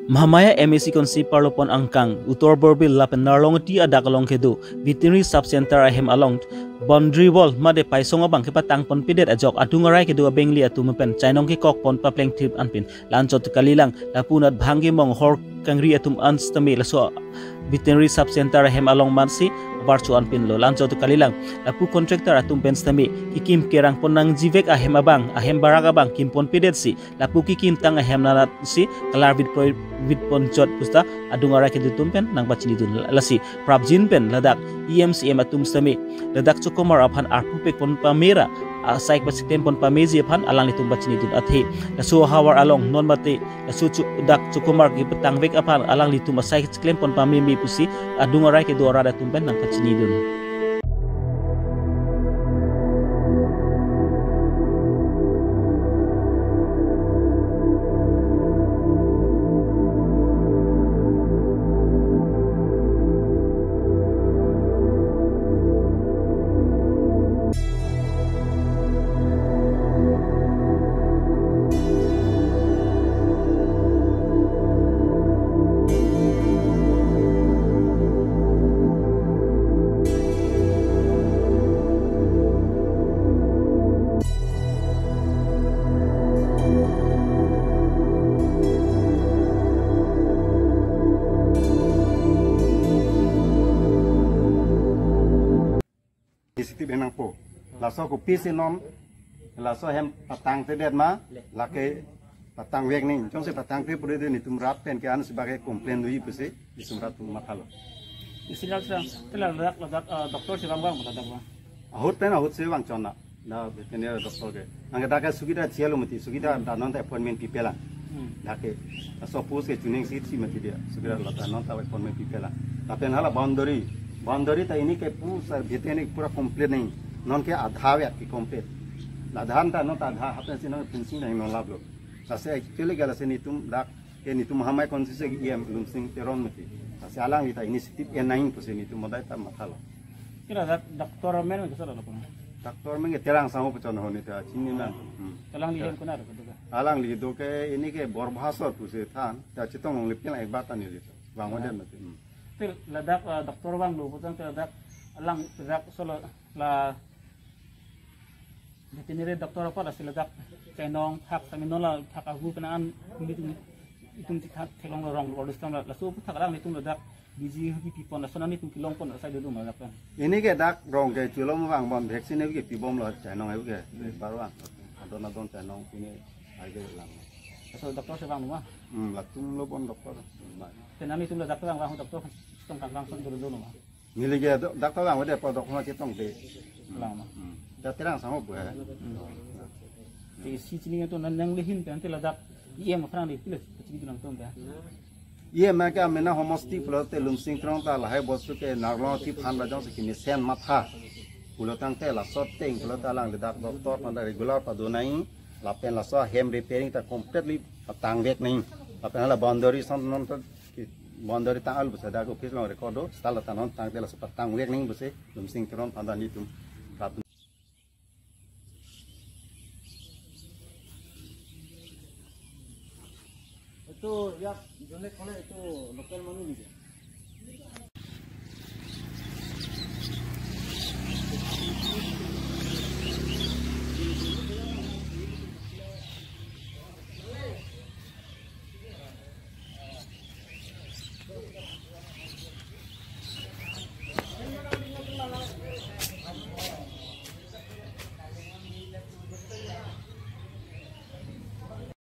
Mahamaya MSc konsi parlopon angkang utor borbil lapen narlong ti adak along kedu veterinary sub center ahem along boundary wall made paisong abang ke patang pon pidet ajok adungarai kedu abengli atu mepen chainong ke kok pon papleng trip anpin lanchot kalilang lapunat bhangi mong hor kangri atum anstami laso veterinary sub center ahem along mansi barchu anpin lo lanchot kalilang lapu contractor atum penstami kikim kerang ponang jivek ahem abang ahem barak abang kim pon pidet si lapu kikim tang ahem narat si kalar vit ponchot pusta adungara ke tumpen nang bachini dun lasi prabjin pen ladak EMCM atum stami ladak chokomar aphan arpupek pon pamera saik basitem pon pamezi aphan alang litum bachini dun athi lasu hawar along non mate lasu dak chokomar ki petang vek aphan alang litum saik klem pon pamemi pusi adungara ke dora da tumpen nang bachini dun. Siti benang po, laso ko pisinom, laso hem patang tedet ma, lake patang wek ning, jong se patang te pure ni tum rap pen ke an sebagai komplain dui puse, isum rat makalo. Istilah telah ladak doktor siram bang ladak bang. Ahut se bang chona, na veteriner doktor ke. Angga dake sugida cielo mati, sugida da non ta appointment pipela. Dake, laso pus ke tuning sit si mati dia, sugida la non ta appointment pipela. Tapi hala boundary तो इन्हीं के पूरा भेते पूरा कंप्लीट नहीं नॉन के आधा वे की कंप्लीट आधा ता नो आधा हाथ से नो फिनिशिंग नहीं नॉन लाभ लो ससे एक्चुअली गला से नितुम डाक के नितुम हमाय कौन से ये लुमसिंग तेरोन मती ससे आलांग इता इनिशिएटिव ए नाइन पुसे नितुम मदाय ता माथा लो किरा डॉक्टर में के सर लो डॉक्टर में के तेरांग सांगो पचन होने ता चिन्नी ना तलांग लिहेम कोना रो आलांग लि दो के इन्हीं के बरभासर पुसे थान ता चितों लिपिला एक बात नहीं लितो वांगोदन मती til ladak doktor bang lu putang ladak alang ladak solo la veterinary doktor apa la ladak kainong hak saminola hak agu kenaan itung tikhat thelong rong lodus tam la su thak alang nitung ladak biji habi pipon la sonani tung kilong pon sa dulu malak kan ini ke dak rong ke chulom wang bom vaccine ke pibom lo chainong ai ke barwa adon chainong ini ai ke lang so doktor se bang ma latung lo bon doktor tenami tung ladak bang bang doktor tong kang son dulu mah milih ke doktor bang udah podok mau cetong deh lang mah dah terang sama bu di sini itu nang lihin kan te ladak iya mah frang di pilih kecil bilang tong dah iya mereka mena homosti pulau te lumsing trong ta lahai bosu ke narlo ti phan bajang sekini sen matha pulau tang te la sorting pulau ta lang dedak doktor pada regular padunai lapen la so hem repairing ta completely patang vek ning lapen la boundary son non boundary tang al busa dago office long recordo stala tanon tang tela sepat tang wek ning buse lumsing tron pada nitum ratu itu ya jonek kone itu lokal manu nih